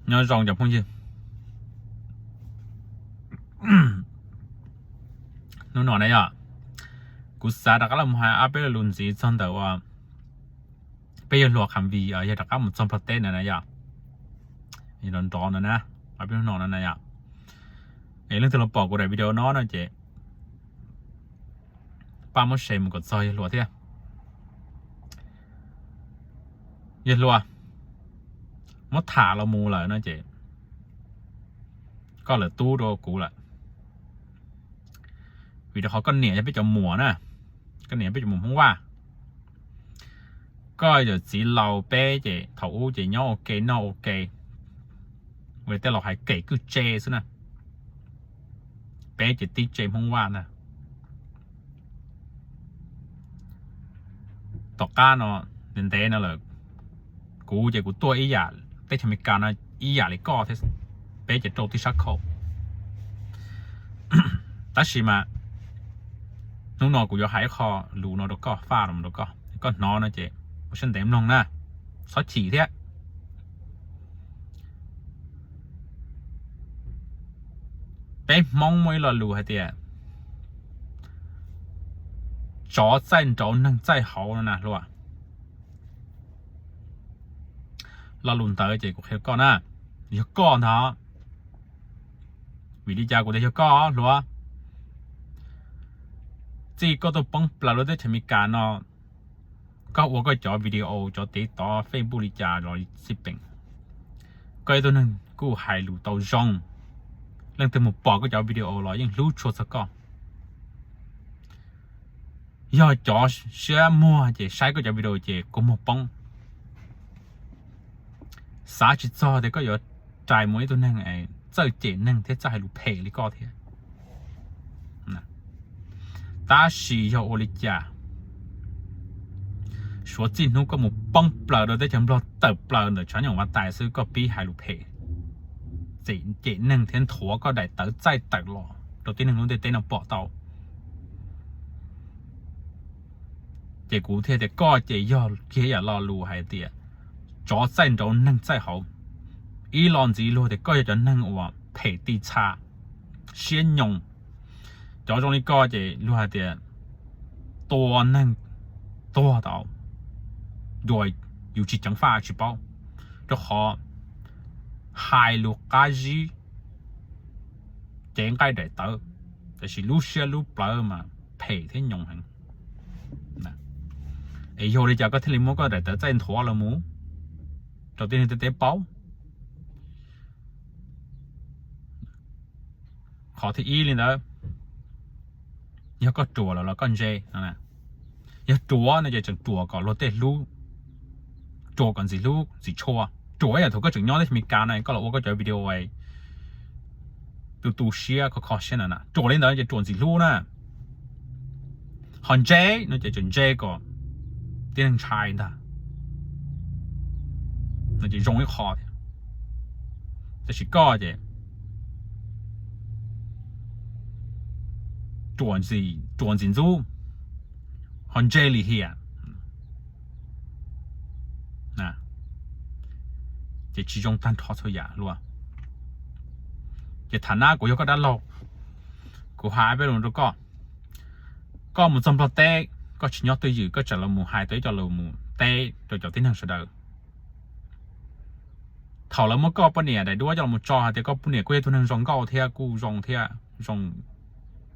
nhớ rong chậm không gì nó nói này à cú sa đã có làm hai áp bên luôn gì trong đầu à bây giờ luộc hàm vị ở giờ đã có một trong protein này àนี่ร้อนๆนะเอาไปนอนนั่นนะเรื่องที่เราบอกกูในวิดีโอน้อยนะเจ๊ป้าไม่ใช่มันก็ซอยรัวเท่ยันรัวมัดถาเรามูเลยนะเจ๊ก็เหลือตู้โดกูแหละวิดีโอเขาก็เหนียจะไปจมูกนะก็เหนียไปจมูกเพราะว่าก็จะจีเราเป้เจ๊เท่าอู้เจ๊ย่อโอเคย่อโอเคเวทีเราหายเก๋คือเจซะนะเป๊ะจะตีเจมห้องว่านะต่อการเนาะเด่นเต้นน่ะเลยกูจะกูตัวอีหยาเต้ทำการนะอีหยาเลยก็เทสเป๊ะจะโจที่ชักเขาแต่สิมานุ่งนอนกูจะหายคอรูนอนแล้วก็ฟาดมันแล้วก็นอนนะเจ๊ฉันเต็มลงนะซอสฉี่เท่bé mong mới là lù hay tiệt chó chân chó năng chạy hậu nữa nè luôn là lùn tới chỉ của con à giờ con hả vì đi cha của đây cho con luôn chỉ có tôi bấm là lúc đấy thì mình cả nó có我個做 video 做啲多 Facebook 嚟查來攝影，佢都能顧係路到用。lần từ một bỏ cái video là những lưu chuột sao giờ chó sẽ mua chỉ sai cái video chỉ có một bông xã chỉ cho để có giờ trái mỗi tôi năng ấy chơi chỉ năng thế trái lục phe đi có thế ta sử dụng Olivia số tiền nó có một bông bờ rồi để chấm lo tập bờ rồi chọn những vật tài sư có bị hai lục phe chỉ năng thiên thua có đại tửใจตัดหล่อđầu tiên nó để tên nó bỏ tàu chỉ cụ thể để có chỉ do kia là lo lù hay tiệt chó chân chó năngใจ好ý lòng gì luôn để có cho năng và thể đi xa xuyên nhung chó trong đi có chỉ luôn hay tiệt to năng to tàu rồi dù chỉ chẳng pha chỉ bao cho họ hai lục cái gì chén cái để tớแต่是路线路不嘛配天用行nè ấy rồi giờ có thể mua cái để tớ trên thua là muốn đầu tiên thì tớ báo họ thì y lên đó nhớ có chùa là con dê nè nhớ chùa này giờ chẳng chùa có lô tê lú chùa còn gì lú gì chua chùa ấy là thuộc cái chừng nhỏ thì mình cá này có là có chơi video ấy tu xia có khó xem nè chùa lên đó giờ chùa gì lú nè hòn dê nó giờ chừng dê có tiếng trai nè nó chỉ容易khó thì这是高的转进组很这里去啊那这其中单掏出呀是吧这谈那个有个单路个hai bên luôn đó có một trăm bao té có chỉ nhớ tới dự có trả là một hai tới cho là một té rồi cho tiến hành sửa đời thảo là một cái bên này để đua cho một trò thì có bên này quê tôi đang rong cao theo cu rong theo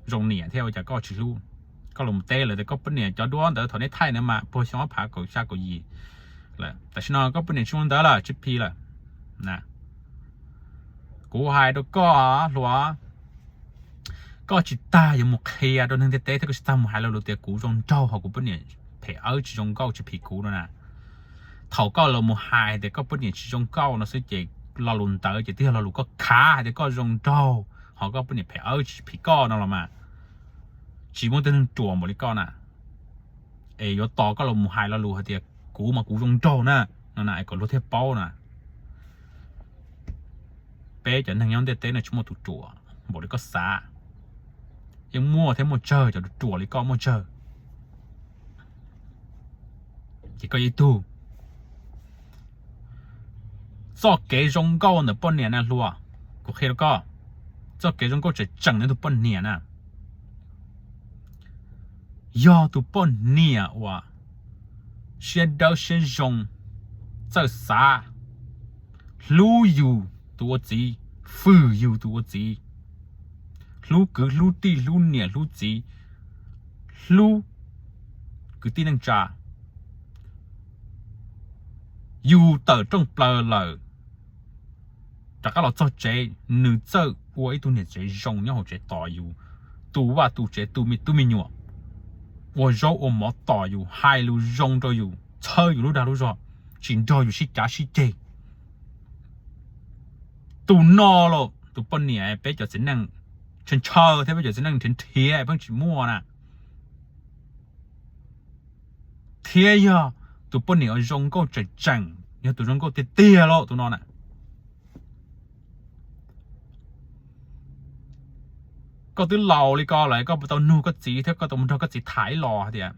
rong nẻ theoจะก็ชิลูก็ลงเตะเลยแต่ก็เป็นเนี่ยจะด้วนแต่ถอนในไทยเนี่ยมาพอช่างผ่าก็ชาก็ยีแหละแต่ฉันก็เป็นเนี่ยช่วงเดียวละชิปพีละนะกูหายตัวก็หลัวก็จิตตาอย่างมุกเฮียตัวนึงเตะที่ก็จิตตามุกหายแล้วตัวกูจงเจ้าเขากูเป็นเนี่ยเผอจิจงเก้าจิพีกูแล้วนะเท่าก็เรามุกหายแต่ก็เป็นเนี่ยจิจงเก้านะซึ่งจะเราลุนเตอจิที่เราลุก็ขาแต่ก็จงเจ้าhọ có bên này phải ở chỉ có nó là mà chỉ muốn tên chùa một cái con à ấy có to có lồng hai là lù hay tiệt cú mà cú rong trâu nè nó này còn lúa thép bao nè bé chẳng thằng nhóm tết này chúng một tụ chùa một cái có xa nhưng mua thêm một chơi cho chùa lấy con một chơi chỉ có ý tu 做几种高的半年呢路啊，我黑了个，做几种高只整的都半年呢，要都半年哇，先到先用，这啥，路有多急，富有多急，路个路地路年路急，路个地能炸。อยู่ต่อจงเปล่าเลยแต่ก็เราจะเจนึกเจอว่าไอ้ตัวเนี่ยเจยงเนี่ยเขาเจต่ออยู่ตัวว่าตัวเจตัวมีหนัวว่าเราอมต่ออยู่ไฮลูยงต่ออยู่เชยอยู่รู้ดารู้จอจินต่ออยู่ชิจ้าชิเจตัวนอโลตัวปนเนี่ยไปจะจะนั่งฉันเชยถ้าไปจะนั่งฉันเทียเพิ่งชิมั่วน่ะเทียยาตัวปนเนี่ยยงก็จะจังเนี่ยตัวยงก็เตี้ยๆแล้วตัวนอนน่ะก็ตัวเหล่าเลยก็อะไรก็ตัวนู่ก็จีเท่าก็ตัวมันก็จีถ่ายรอเดียว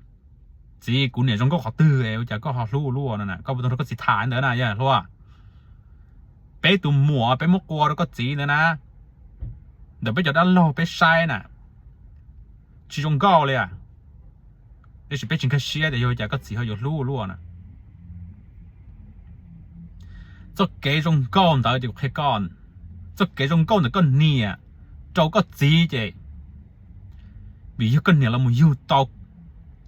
จีกูเนี่ยยงก็ขอตื้อเอวจะก็ขอลู่นั่นน่ะก็ตัวก็จีถ่ายเด้อน่ะย่ารู้ว่าไปตัวหมัวไปมกกัวแล้วก็จีเนี่ยนะเดี๋ยวไปจะด้านโลไปใช้น่ะจียงก็เลยอ่ะเดี๋ยวไปจิงแค่เชียเดี๋ยวจะก็จีเขาอยู่ลู่น่ะ做幾種高就條氣乾，做幾種高就個年，做個字啫。vì cái này là một yếu tố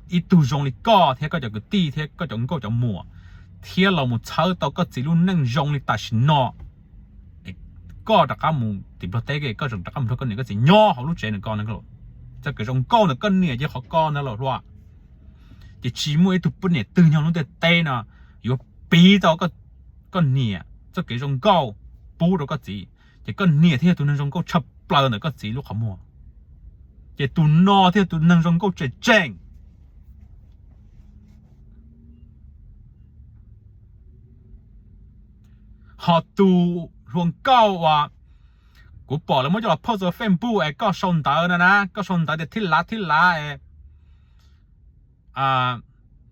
ít tu dùng đi có thế có cái tí thế có種có mùa thế là một sáu tao có chỉ luôn nâng dùng đi tại xin nó có đặc cả một tìm được cái có種đặc cả một cái này có gì nhỏ họ lúc chơi này con này rồi cho cái種cao này cái này chứ họ con nữa rồi thì chỉ mỗi tụi bên này từ nhau nó tê nè yếu bí tao có nè cho cái trong cao bù đâu có gì thì có nè thì tụi năng trong cao chập lờ nữa có gì lúc họ mua thì tụi nó thì tụi năng trong cao chơi chèn họ tụ ruộng cao àกูบอกแล้วไม่จะหลับพ่อจะเฟมปูก็ชนตานะก็ชนตาเดี๋ยวที่ละเ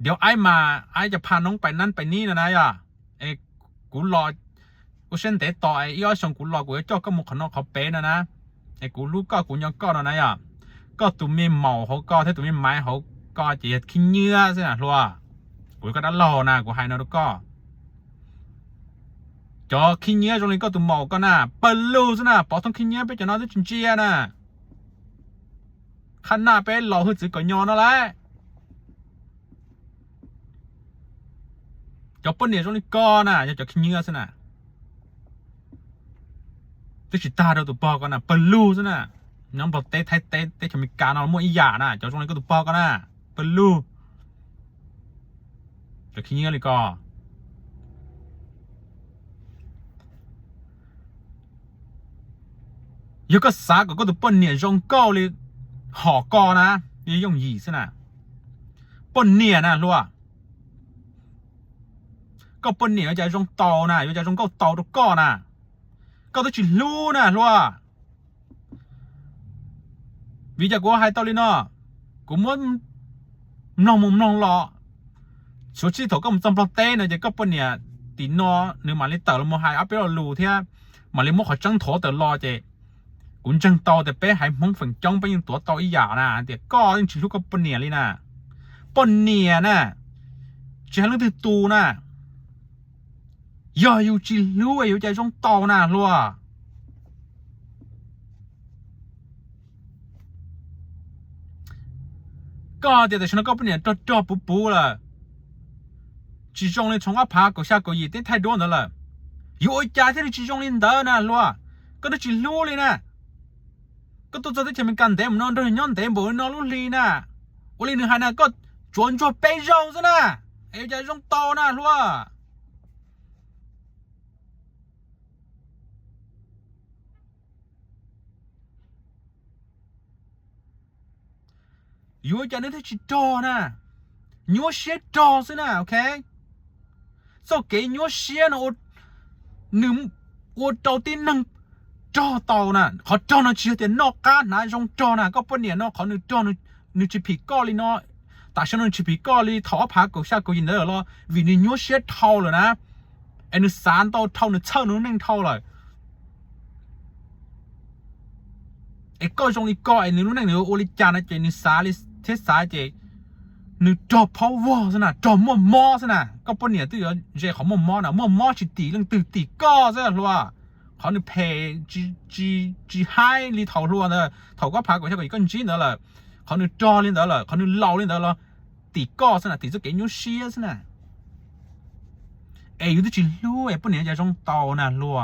ดี๋ยวไอ้มาไอ้จะพาน้องไปนั่นไปนี่นะย่ากูรอกูเส้นเตะต่อย้อยส่งกูรอกูจะเจ้าก็มุขนอกเขาเป็นนะกูรู้ก็กูยังก็นะย่าก็ตัวมีเมาเขาก็ถ้าตัวมีไม้เขาก็จะขี้เนื้อใช่ไหมรัวกูก็ได้รอนะกูให้นะลูกก็จอขี้เนื้อตรงนี้ก็ตัวเมาก็น่ะเปิดลูซะนะปอต้องขี้เนื้อไปจะนอนที่จินเจียนะขันหน้าไปหล่อหื้อจืดก่อนยอนนั่นแหละจอเปิดเนี่ยตรงนี้ก็น่ะจะขี้เนื้อซะนะตัวจิตาเราตัวปอก็น่ะเปิดลูซะนะน้องบอกเตะจะมีการเอาหมดอีหยาน่ะจอตรงนี้ก็ตัวปอก็น่ะเปิดลูจะขี้เนื้อเลยก็有个啥个都半年用高的好高呢，也用意思呢。半年呢，是吧？ก็半年有只用刀呢，有只用高刀都高呢，高都去撸呢，是吧？vì giờ của hai tao lên nó cũng muốn nong lọ số chi thổ có một trăm tê này chỉ có半年thì nó nếu mà lấy tờ là một hai áp bé lù thế mà lấy một khỏi trắng thổ tờ lo chứ cũng chẳng taoแต่bé hay mong phần trong bao nhiêu tuổi tao ý giả nè thì có những chỉ lúc có bận nè đi nè bận nè chỉ hai lúc từ tù nè giờ yêu chỉ lưu yêu chạy trong tàu nè luôn có thì nó có bận nè cho bù là chỉ trong lên trong áp phá của xa của gì đến thay đổi nữa là yêu chạy thì chỉ trong lên đó nè luôn có nó chỉ lưu lên nèก็ตัวจะเป็นการเต็มนอนโดยย้อนเต็มบ่นอนลุลีน่ะอุลีหนึ่งหานะก็จวนไปเราซะนะไอ้ใจจงโตนะรู้ว่าอยู่ใจนึกถึงจิตโตนะยัวเสียโตซะนะโอเคโซเกยัวเสียนะหนึ่งอดโตตีหนึ่งcho tàu nè họ cho nó chia tiền nó cá nãy trong cho nè có bao nhiêu nó họนึกchoนึกchỉ bị co li nó tại sao nó chỉ bị co li thỏ phá cổ sao cổ gì nữa lo vì nó nhớ xét thâu rồi nè ไอ้นึกสารโตเท่านึกเช่านึกนั่งเท่าเลยไอ้ก็จงอีก็ไอ้นึกนั่งนึกโอลิจานะเจนึกสาลิเทสาเจนึกจอบพาวเวอร์ซะนะจอบมั่วซะนะก็ปนเนี่ยตัวเจเขามั่วนะมั่วจิตตีเรื่องตื่นตีก็ซะหรอวะเขานึกเพย์จีไฮลีเท่ารัวเนอะเท่าก็พากว่าใช่ก็อีกคนจีนเนอะเลยเขานึกจอเล่นเนอะเลยเขานึกเล่าเล่นเนอะเลยตีก็ซะนะตีจะเก่งยุ่งเชี่ยซะนะเอ้ยอยู่ที่จีรู้ไอ้ปนเนี่ยจะจงเตานะรัว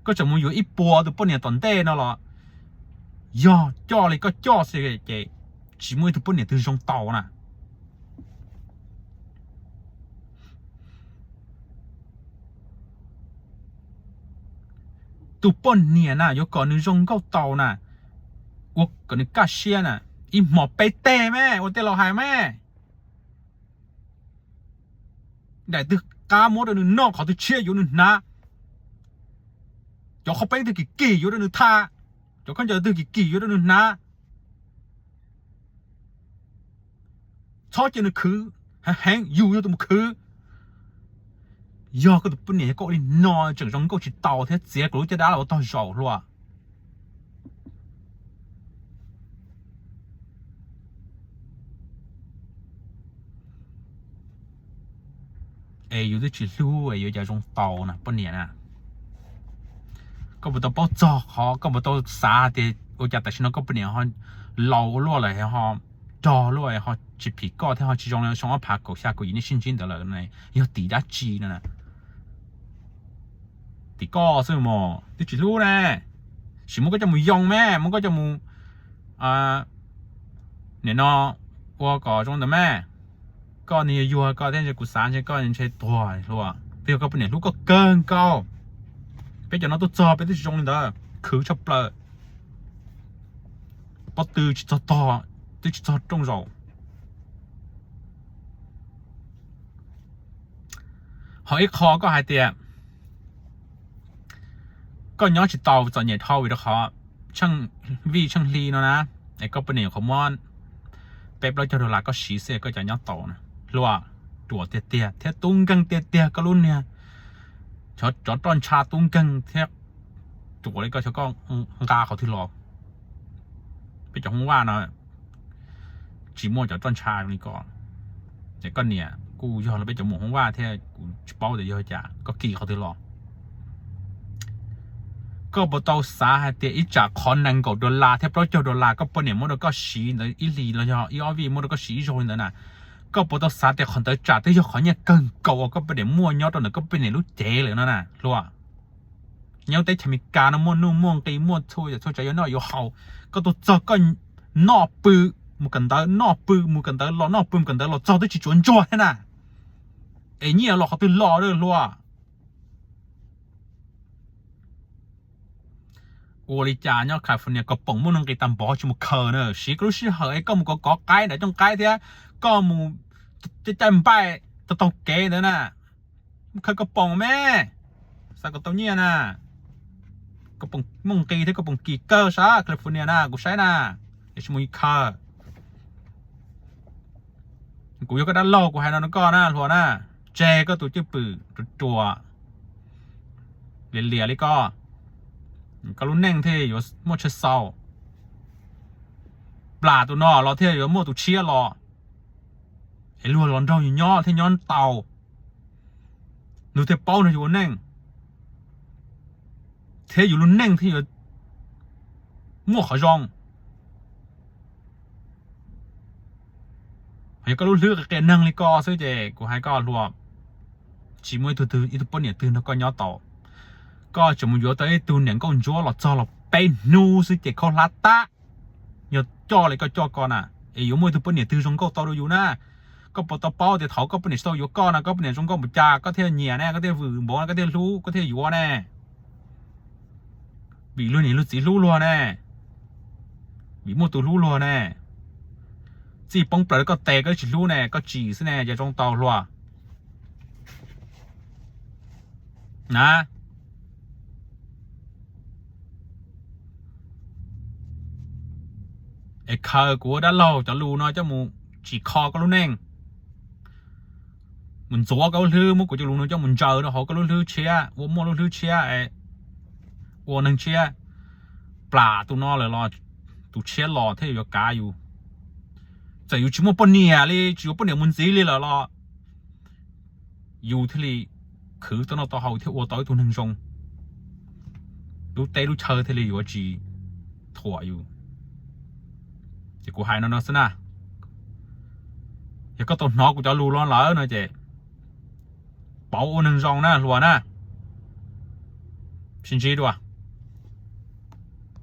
ก็จะมึงอยู่อีปัวตัวปนเนี่ยตอนเต้เนอะหรอย่อจ่อเลยก็จ่อสิเจchỉ mới từ bốn年từ trong tàu nè từ bốn年nè有个你用够tàu nè 我跟你干些呢一毛被带咩我带老海咩ได้ตึกกาหมดนึงนอกเขาตึกเชี่ยอยู่นึงนะจะเขาไปตึกกี่อยู่นึงท่าจะเขาจะตึกกี่อยู่นึงนะชอบจะนึกคือแห้งอยู่อยู่ตรงคือยอก็ตัวปุ่นเนี่ยก็อีนอนจังจงก็จิตเตาเท่เสียกรู้จะได้เราต้องจ่อรัวเออยู่ที่จิตรู้เออยู่จะจงเตานะปุ่นเนี่ยนะก็ไม่ต้องป้อจ่อเขาก็ไม่ต้องสาเดโอ้ยแต่ฉันก็ปุ่นเนี่ยเขาเรารัวเลยเขาจ่อรัวเขาจิตผีก็ที่เขาจิจงแล้วช่องว่าพักกู下กูยินดี心境的了呢要抵达机呢ตีก็ซึ่งมอที่จิรู้นะสิมันก็จะมูยองแม่มันก็จะมูเนี่ยนอว่าก่อจงแต่แม่ก็นี่ยัวก็ที่จะกุศลใช่ก็ยังใช้ตัวรัวเดี๋ยวก็เป็นเนี่ยลูกก็เกินเก้าเป็นจะนอตัวจอเป็นที่จงเลยเด้อคือชอบเปล่าปอตือจะต่อที่จะต่อจงเราหอยคอก็หายเตี้ยก็ย้อนจิตเตาจะเนี่ยเท่าวิธีเขาช่างวีช่างลีเนาะนะไอ้ก็เป็นเนี่ยของมอนเป๊ปเราจะดูแลก็ชี้เสียก็จะย้อนเตานะรัวตัวเตี้ยเทียตุ้งกังเตี้ยก็รุ่นเนี่ยจอดตอนชาตุ้งกังเทียตัวนี้ก็เขาก็กาเขาที่รอไปจากห้องว่าเนาะจีโม่จากตอนชาตรงนี้ก่อนแต่ก็เนี่ยกูยอมเราไปจากหมู่ห้องว่าเทียกูเป้าแต่เยอะจ้ะก็กี่เขาที่รอก็บตสาหัสเดียอีจากคอนนังกดอลลาร์เทียบร้อยดอลลาร์ก็ปนเนี่ยมันก็สีเลยอีลีแล้วยออีอวีมันก็สีโจนเลยนะก็บตสาเดียคอนเตอร์จ่าที่ยอขอนเนี่ยเกินเก่าก็เป็นเนี่ยมั่วยอดตอนนั้นก็เป็นเนี่ยรู้เจ๋เลยนั่นน่ะรัวเนี่ยแต่ชมิการมั่วนุ่มมั่วตีมั่วช่วยช่วยใจยอน้อยยอเขาก็ตัวเจ้าก็นอปื้มุกันเตอร์นอปื้มุกันเตอร์รอนอปื้มุกันเตอร์เราเจ้าได้จีจวนจ่อให้น่ะไอ้เนี่ยเราเขาตื่นรอเลยรัว我哩家鸟开封呢个蹦木能给当包就木可呢，是个是好一个木个搞改的，种改的，个木这真摆都都改的呢，佢个蹦咩？啥个ตัวเนี่ยนะก็ปงมุงกีที่ก็ปงกีเกอร์ซะแคลิฟอร์เนียนะกูใช้นะไอ้ชมุยคากูยกก็ด้านโลกกูให้นอนก็นะหัวนะเจก็ตัวชื่อปือตัวเหลี่ยเลยก็ก็รู้แน่งเที่อยู่มั่วเชสเซาปลาตัวนอเราเที่อยู่มั่วตัวเชี่ยรอไอ้รัวร้อนเราอยู่ย่อที่ย้อนเตาหนูเที่เป้าหนูอยู่แน่งเที่อยู่รุ่นแน่งที่อยู่มั่วขจองไอ้ก็รู้เลือกแกนั่งเลยก็ซื้อเจกูให้ก็รัวchỉ mới từ từ ít bữa nữa từ nó có nhỏ tàuก็จะมุ่งอยู่ตัวไอ้ตัวเนี่ยก็จ่อหลอดจ่อหลอดเป็นนูสิเจ้าเขาลัดตาอย่าจ่อเลยก็จ่อก่อนน่ะไอ้อยู่มือตัวปุ่นเนี่ยตัวจงก็ตัวอยู่นะก็ปตเป้าแต่เขาก็ปุ่นเนี่ยตัวอยู่ก่อนนะก็ปุ่นเนี่ยจงก็บุจาก็เที่ยวเหนียแน่ก็เที่ยวฝืนบอกก็เที่ยวรู้ก็เที่ยวอยู่แน่บีรู้นี่รู้สิรู้รัวแน่บีมือตัวรู้รัวแน่จีปงเปลือกก็เตะก็จีรู้แน่ก็จีสิแน่อย่าจงเตารัวนะไอ้ข้ากูด้านเราจะรู้น้อยจะมูจีคอก็รู้แน่ง mình chúa cái thứ muốn của cho luôn nó cho mình chờ đó họ có thứ chia vô mua thứ chia ấy vô nâng chia pla tụi nó là lo tụi chia lo thế giờ cáอยู่จะอยู่ชิมปนเนี่ยเลยชิมปนเนี่ยมันซีเลยละอยู่ที่เลยคือตอนนั้นต่อเขาที่ว่าต่อยทุนหนึ่งชงดูเตะดูเชอที่เลยอยู่จีถั่วอยู่จะกูหายนอนสินะยังก็ต้นนอกกูจะรู้ร้อนเหลอหน่อยเจ๊เป่าหนึ่งชงนะรัวนะชินชีด้วย